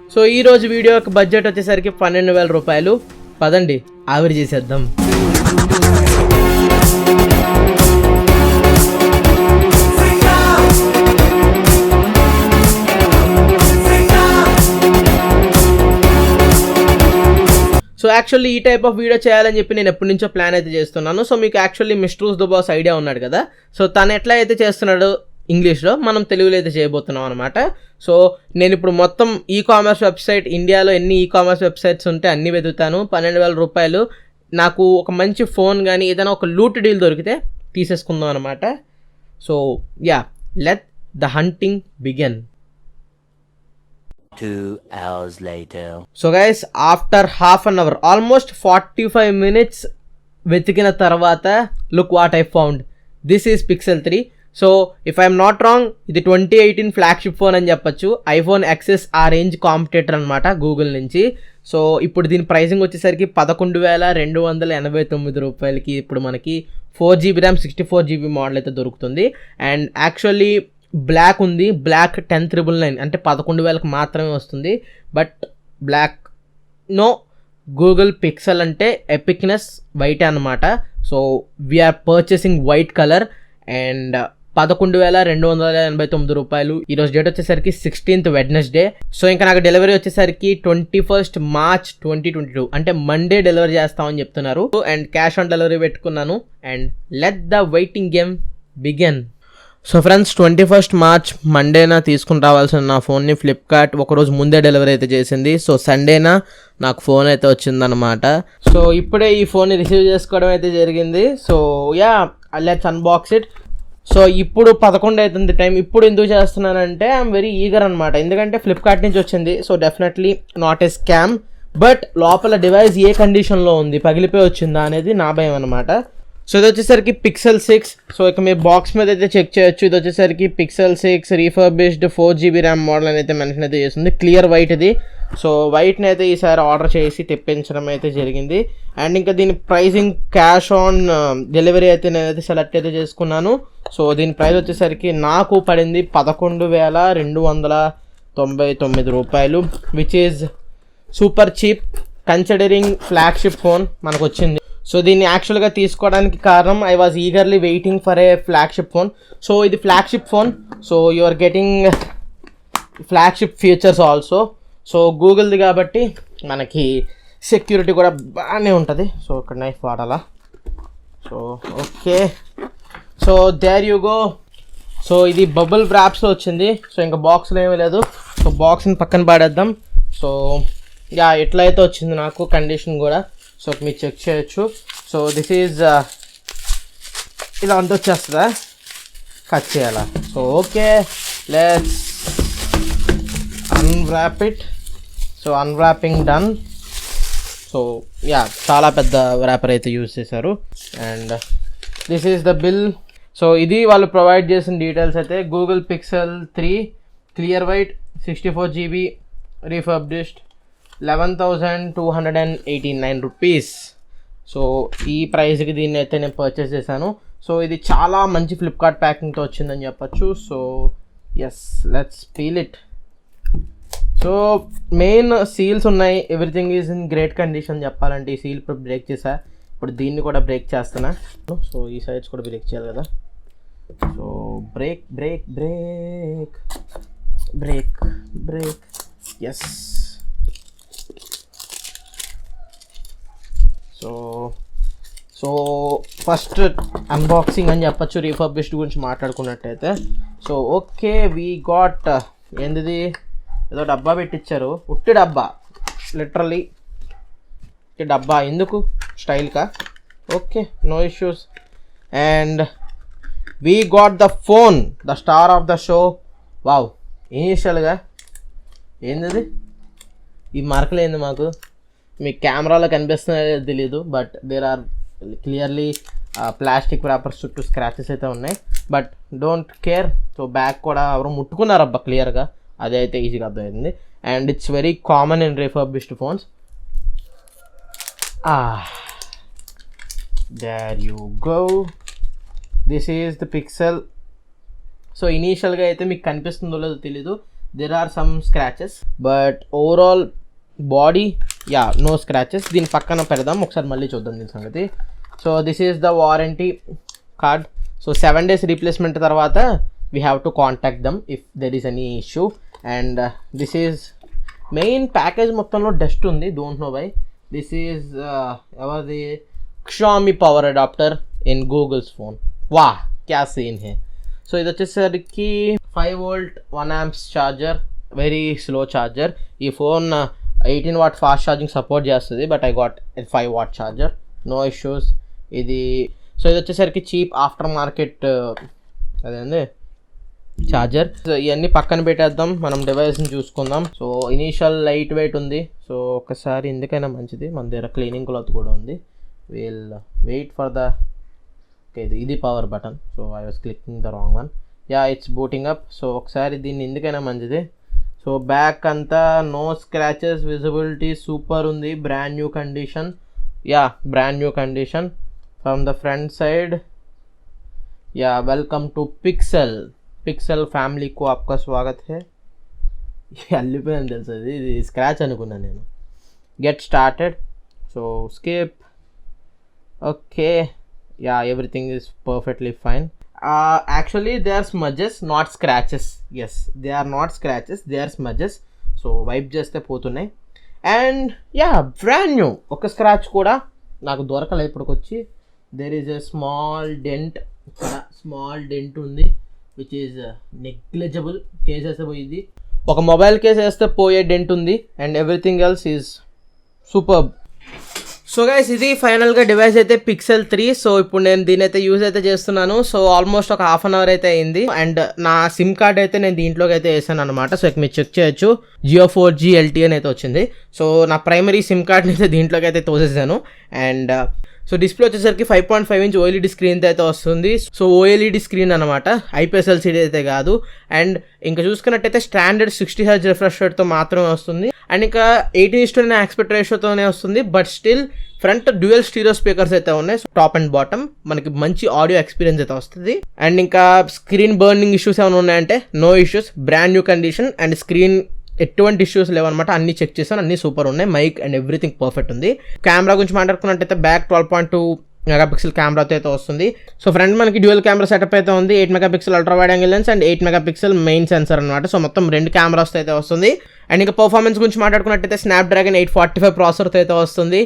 So ఈ రోజు video యొక్క బడ్జెట్ వచ్చేసరికి 12,000 రూపాయలు. పదండి ఆవిరి చేసేద్దాం. సో యాక్చువల్లీ ఈ టైప్ ఆఫ్ వీడియో చేయాలని చెప్పి నేను ఎప్పటి నుంచో ప్లాన్ అయితే చేస్తున్నాను. సో మీకు actually mister the boss idea ఉన్నాడు కదా, సో తను ఎట్లా అయితే చేస్తున్నాడో ఇంగ్లీష్లో మనం తెలుగులో అయితే చేయబోతున్నాం అనమాట. సో నేను ఇప్పుడు మొత్తం ఈ కామర్స్ వెబ్సైట్, ఇండియాలో ఎన్ని ఈ కామర్స్ వెబ్సైట్స్ ఉంటే అన్నీ వెతుకుతాను. 12,000 రూపాయలు నాకు ఒక మంచి ఫోన్ కానీ ఏదైనా ఒక లూట్ డీల్ దొరికితే తీసేసుకుందాం అనమాట. So yeah, let the hunting begin. 2 hours later. So guys, after half an hour, almost 45 minutes వెతికిన తర్వాత look what I found. This is pixel 3. So if I'm not wrong, ఇది 2018 flagship phone అని చెప్పొచ్చు. IPhone XS ఆ range competitor అనమాట Google నుంచి. So ఇప్పుడు దీని ప్రైసింగ్ వచ్చేసరికి 11,289 రూపాయలకి ఇప్పుడు మనకి 4GB ర్యామ్ 64GB మోడల్ అయితే దొరుకుతుంది. అండ్ యాక్చువల్లీ బ్లాక్ ఉంది, బ్లాక్ 10,999 అంటే 11,000కి మాత్రమే వస్తుంది. But black no, Google pixel అంటే ఎపిక్నెస్ వైట్ అనమాట. So we're purchasing white colour. And 11,289 రూపాయలు. ఈరోజు డేట్ వచ్చేసరికి 16th వెడ్నెస్డే. సో ఇంకా నాకు డెలివరీ వచ్చేసరికి 21st March 2022 అంటే మండే డెలివరీ చేస్తామని చెప్తున్నారు. అండ్ క్యాష్ ఆన్ డెలివరీ పెట్టుకున్నాను. And let the waiting game begin. So friends, 21st March మండేనా తీసుకుని రావాల్సిన నా ఫోన్ని ఫ్లిప్కార్ట్ ఒకరోజు ముందే డెలివరీ అయితే చేసింది. సో సండేనా నాకు ఫోన్ అయితే వచ్చిందనమాట. సో ఇప్పుడే ఈ ఫోన్ని రిసీవ్ చేసుకోవడం అయితే జరిగింది. So yeah, let's unbox it. So ఇప్పుడు 11 అవుతుంది టైం. ఇప్పుడు ఎందుకు చేస్తున్నానంటే ఐఎమ్ వెరీ ఈగర్ అనమాట, ఎందుకంటే ఫ్లిప్కార్ట్ నుంచి వచ్చింది. So definitely not a scam. But లోపల డివైస్ ఏ కండిషన్లో ఉంది, పగిలిపోయి వచ్చిందా అనేది నా భయం అనమాట. సో ఇది వచ్చేసరికి పిక్సెల్ 6. సో ఇక మీరు బాక్స్ మీద అయితే చెక్ చేయొచ్చు. ఇది వచ్చేసరికి pixel 6 refurbished 4GB RAM model అని అయితే మెన్షన్ అయితే చేస్తుంది. క్లియర్ వైట్ ఇది. సో వైట్ని అయితే ఈసారి ఆర్డర్ చేసి తెప్పించడం అయితే జరిగింది. అండ్ ఇంకా దీని ప్రైసింగ్ క్యాష్ ఆన్ డెలివరీ అయితే నేనైతే సెలెక్ట్ అయితే చేసుకున్నాను. సో దీని ప్రైస్ వచ్చేసరికి నాకు పడింది 11,299 రూపాయలు, which is super cheap considering flagship phone మనకు వచ్చింది. సో దీన్ని యాక్చువల్గా తీసుకోవడానికి కారణం, I was eagerly waiting for a flagship phone. So ఇది flagship phone, so you are getting flagship features also. So గూగుల్ది కాబట్టి మనకి సెక్యూరిటీ కూడా బాగానే ఉంటుంది. సో ఇక్కడ నైఫ్ వాడాలా. So okay, so there you go. So ఇది బబుల్ ర్యాప్స్లో వచ్చింది. సో ఇంకా బాక్స్లో ఏమీ లేదు. సో బాక్స్ని పక్కన పాడేద్దాం. సో యా, ఎట్లయితే వచ్చింది నాకు కండిషన్ కూడా. సో మీరు చెక్ చేయొచ్చు. సో దిస్ ఈజ్ ఇలా అంత వచ్చేస్తుందా, కట్ చేయాలా. So okay, let's unwrap it. So unwrapping done. So ya, చాలా పెద్ద ర్యాపర్ అయితే యూజ్ చేశారు. And this is the bill. So ఇది వాళ్ళు ప్రొవైడ్ చేసిన డీటెయిల్స్ అయితే. Google Pixel 3 clear white 64GB refurbished 11,289 rupees. So ఈ ప్రైస్కి దీన్ని అయితే నేను పర్చేస్ చేశాను. సో ఇది చాలా మంచి ఫ్లిప్కార్ట్ ప్యాకింగ్తో వచ్చిందని చెప్పచ్చు. So yes, let's peel it. So main seals ఉన్నాయి, everything is in great condition చెప్పాలంటే. ఈ సీల్ ఇప్పుడు బ్రేక్ చేసా, ఇప్పుడు దీన్ని కూడా బ్రేక్ చేస్తున్నా. సో ఈ సైడ్స్ కూడా బ్రేక్ చేయాలి కదా. So break break break break break, yes. So first unboxing అని చెప్పచ్చు రీఫర్బిష్డ్ గురించి మాట్లాడుకున్నట్టయితే. సో ఓకే, వీ గాట్ ఏంటిది, ఏదో డబ్బా పెట్టించారు, ఉట్టి డబ్బా, లిటరలీ ఉట్టి డబ్బా. ఎందుకు, స్టైల్కా? Okay, no issues. And we got the phone, the star of the show. Wow, ఇనీషియల్గా ఏంది ఈ మార్కులు ఏంది మాకు, మీ కెమెరాలో కనిపిస్తున్నాయో తెలీదు. But there are clearly plastic papers చుట్టూ స్క్రాచెస్ అయితే ఉన్నాయి. But don't care. So bag కూడా ఎవరు ముట్టుకున్నారబ్బా క్లియర్గా, అదే అయితే ఈజీగా అర్థమైంది. And it's very common in refurbished phones. There you go. This is the pixel. So ఇనీషియల్గా అయితే మీకు కనిపిస్తుందో లేదో తెలీదు, there are some scratches, but overall body, yeah, no scratches. దీని పక్కన పెడదాం, ఒకసారి మళ్ళీ చూద్దాం దీని సంగతి. So this is the warranty card. So 7 days replacement తర్వాత we have to contact them if there is any issue. And this is main package మొత్తంలో డస్ట్ ఉంది, don't know why. This is ఎవరిది, Xiaomi power adapter in Google's phone. వా క్యా scene హే. So ఇది వచ్చేసరికి 5 volt 1 amps charger, very slow charger. ఈ phone 18 watt fast charging support చేస్తుంది, but I got 5 watt charger, no issues. ఇది so ఇది వచ్చేసరికి చీప్ ఆఫ్టర్ మార్కెట్ అదేంది ఛార్జర్. సో ఇవన్నీ పక్కన పెట్టేద్దాం, మనం డివైస్ని చూసుకుందాం. సో ఇనీషియల్ లైట్ వెయిట్ ఉంది. సో ఒకసారి ఎందుకైనా మంచిది, మన దగ్గర క్లీనింగ్ క్లాత్ కూడా ఉంది. Will wait for the, okay ఇది power button. So I was clicking the wrong one. Yeah it's booting up. So ఒకసారి దీన్ని ఎందుకైనా మంచిది. సో బ్యాక్ అంతా నో స్క్రాచెస్, విజిబిలిటీ సూపర్ ఉంది, brand new condition. Yeah brand new condition. From the front side, yeah welcome to pixel family को आपका स्वागत है. అల్లిపోయింది తెలుసు, ఇది స్క్రాచ్ అనుకున్నాను నేను. Get started. So skip. Okay, yeah everything is perfectly fine. Actually they are smudges, not scratches. Yes, they are not scratches, they are smudges. So wipe చేస్తే పోతున్నాయి. And ya brand new. ఒక scratch కూడా నాకు దొరకలేదు ఇప్పటికొచ్చి. There is a small dent, ఇక్కడ small dent ఉంది, which is negligible. Case వేస్తే పోయింది, ఒక మొబైల్ కేస్ వేస్తే పోయే డెంట్ ఉంది, and everything else is superb. So guys ఇది ఫైనల్గా డివైస్ అయితే Pixel 3. సో ఇప్పుడు నేను దీని అయితే యూజ్ అయితే చేస్తున్నాను. సో ఆల్మోస్ట్ ఒక హాఫ్ అన్ అవర్ అయితే అయింది. అండ్ నా సిమ్ కార్డ్ అయితే నేను దీంట్లోకి అయితే వేసాను అనమాట. సో ఇక మీరు చెక్ చేయొచ్చు, Jio 4G LTE అని అయితే వచ్చింది. సో నా ప్రైమరీ సిమ్ కార్డ్ని అయితే దీంట్లోకి అయితే తోసేసాను. అండ్ సో డిస్ప్లే వచ్చేసరికి 5.5 inch OLED స్క్రీన్తో అయితే వస్తుంది. సో OLED స్క్రీన్ అనమాట, IPS LCD అయితే కాదు. అండ్ ఇంకా చూసుకున్నట్టయితే స్టాండర్డ్ 60 Hz రిఫ్రెష్ రేట్తో మాత్రమే వస్తుంది. అండ్ ఇంకా 18:9 ఆస్పెక్ట్ రేషియోతోనే వస్తుంది. But still front dual stereo speakers అయితే ఉన్నాయి, టాప్ అండ్ బాటమ్. మనకి మంచి ఆడియో ఎక్స్పీరియన్స్ అయితే వస్తుంది. అండ్ ఇంకా స్క్రీన్ బర్నింగ్ ఇష్యూస్ ఏమైనా ఉన్నాయంటే no issues, brand new condition. And screen ఎటువంటి ఇష్యూస్ లేవన్నమాట, అన్ని చెక్ చేశాను, అన్ని సూపర్ ఉన్నాయి. మైక్ అండ్ ఎవ్రీథింగ్ పర్ఫెక్ట్ ఉంది. కెమెరా గురించి మాట్లాడుకున్నట్టయితే బ్యాక్ 12.2 మెగాపిక్సెల్ కెమెరాతో అయితే వస్తుంది. సో ఫ్రంట్ మనకి డ్యూయల్ కెమెరా సెటప్ అయితే ఉంది, 8 megapixel ultra wide angle lens and 8 megapixel main sensor అనమాట. సో మొత్తం 2 కెమెరాస్తో అయితే వస్తుంది. అండ్ ఇంకా పర్ఫార్మెన్స్ గురించి మాట్లాడుకున్నట్టయితే స్నాప్డ్రాగన్ 845 ప్రాసెసర్తో అయితే వస్తుంది.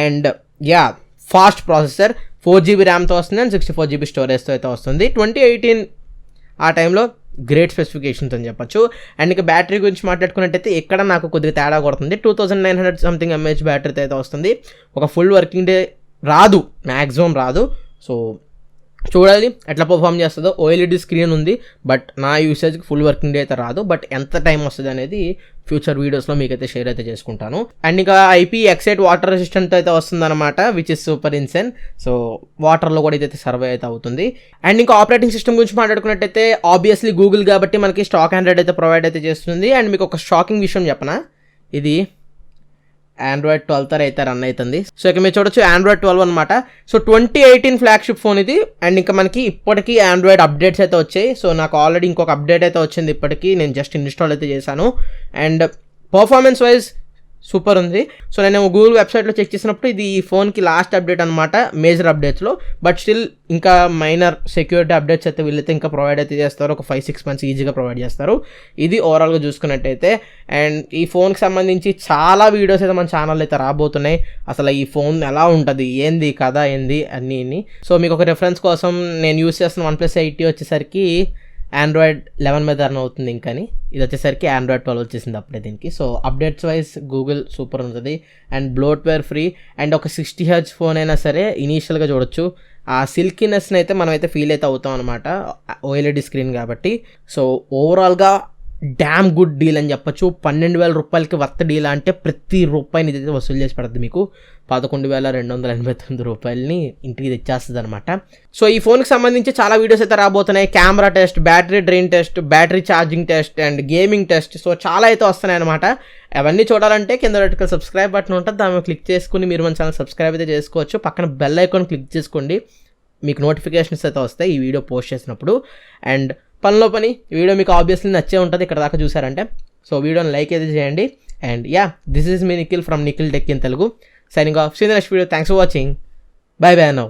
And yeah fast processor, 4GB ర్యామ్తో వస్తుంది అండ్ 64GB స్టోరేజ్తో అయితే వస్తుంది. 2018 ఆ టైంలో గ్రేట్ స్పెసిఫికేషన్స్ అని చెప్పొచ్చు. అండ్ ఇంకా బ్యాటరీ గురించి మాట్లాడుకున్నట్టయితే ఇక్కడ నాకు కొద్దిగా తేడా కొడుతుంది. 2900 సంథింగ్ mAh బ్యాటరీతో అయితే వస్తుంది. ఒక ఫుల్ వర్కింగ్ డే రాదు, మ్యాక్సిమం రాదు. సో చూడాలి ఎట్లా పర్ఫామ్ చేస్తుందో. OLED స్క్రీన్ ఉంది, బట్ నా యూసేజ్కి ఫుల్ వర్కింగ్ డే అయితే రాదు. బట్ ఎంత టైం వస్తుంది అనేది ఫ్యూచర్ వీడియోస్లో మీకైతే షేర్ అయితే చేసుకుంటాను. అండ్ ఇంకా IP68 వాటర్ రెసిస్టెంట్ అయితే వస్తుంది అనమాట, which is super insane. So వాటర్లో కూడా ఇదైతే సర్వే అయితే అవుతుంది. అండ్ ఇంకా ఆపరేటింగ్ సిస్టమ్ గురించి మాట్లాడుకున్నట్టయితే ఆబ్వియస్లీ గూగుల్ కాబట్టి మనకి స్టాక్ ఆండ్రాయిడ్ అయితే ప్రొవైడ్ అయితే చేస్తుంది. అండ్ మీకు ఒక షాకింగ్ విషయం చెప్పనా, ఇది Android 12 అయితే రన్ అవుతుంది. సో ఇక మీరు చూడొచ్చు Android 12 అనమాట. సో 2018 ఫ్లాగ్షిప్ ఫోన్ ఇది. అండ్ ఇంకా మనకి ఇప్పటికీ ఆండ్రాయిడ్ అప్డేట్స్ అయితే వచ్చాయి. సో నాకు ఆల్రెడీ ఇంకొక అప్డేట్ అయితే వచ్చింది ఇప్పటికీ, నేను జస్ట్ ఇన్స్టాల్ అయితే చేశాను. అండ్ పర్ఫార్మెన్స్ వైజ్ సూపర్ ఉంది. సో నేను గూగుల్ వెబ్సైట్లో చెక్ చేసినప్పుడు ఇది ఈ ఫోన్కి లాస్ట్ అప్డేట్ అనమాట మేజర్ అప్డేట్స్లో. బట్ స్టిల్ ఇంకా మైనర్ సెక్యూరిటీ అప్డేట్స్ అయితే వీళ్ళైతే ఇంకా ప్రొవైడ్ అయితే చేస్తారు, ఒక 5-6 months ఈజీగా ప్రొవైడ్ చేస్తారు. ఇది ఓవరాల్గా చూసుకున్నట్టయితే. అండ్ ఈ ఫోన్కి సంబంధించి చాలా వీడియోస్ అయితే మన ఛానల్ అయితే రాబోతున్నాయి. అసలు ఈ ఫోన్ ఎలా ఉంటుంది, ఏంది కథ ఏంది అన్నీ. సో మీకు ఒక రెఫరెన్స్ కోసం నేను యూస్ చేస్తున్న OnePlus 8T వచ్చేసరికి Android 11 మీద రన్ అవుతుంది ఇంకని. ఇది వచ్చేసరికి Android 12 వచ్చేసింది అప్పుడే దీనికి. So updates wise Google super ఉంటుంది. And bloatware free. అండ్ ఒక 60 Hz ఫోన్ అయినా సరే ఇనీషియల్గా చూడొచ్చు, ఆ సిల్కీనెస్ని అయితే మనం అయితే ఫీల్ అయితే అవుతాం అనమాట, OLED స్క్రీన్ కాబట్టి. సో ఓవరాల్గా డ్యామ్ గుడ్ డీల్ అని చెప్పొచ్చు. 12,000 రూపాయలకి వర్త్ డీల్ అంటే ప్రతి రూపాయిని ఇదైతే వసూలు చేసి పడుతుంది మీకు. 11,289 రూపాయలని ఇంటికి తెచ్చేస్తుంది అనమాట. సో ఈ ఫోన్కి సంబంధించి చాలా వీడియోస్ అయితే రాబోతున్నాయి. Camera test, battery drain test, battery charging test and gaming test. So చాలా అయితే వస్తున్నాయి అనమాట. అవన్నీ చూడాలంటే కింద రెడ్గా సబ్స్క్రైబ్ బటన్ ఉంటుంది, దాన్ని క్లిక్ చేసుకుని మీరు మన ఛానల్ సబ్స్క్రైబ్ అయితే చేసుకోవచ్చు. పక్కన బెల్ ఐకాన్ క్లిక్ చేసుకోండి, మీకు నోటిఫికేషన్స్ అయితే వస్తాయి ఈ వీడియో పోస్ట్ చేసినప్పుడు. అండ్ పనిలో పని ఈ వీడియో మీకు ఆబ్వియస్లీ నచ్చే ఉంటుంది ఇక్కడ దాకా చూసారంటే. సో వీడియోని లైక్ అయితే చేయండి. And yeah, this is me Nikhil from Nikhil tech in Telugu, signing off. See the next video. Thanks for watching. Bye bye now.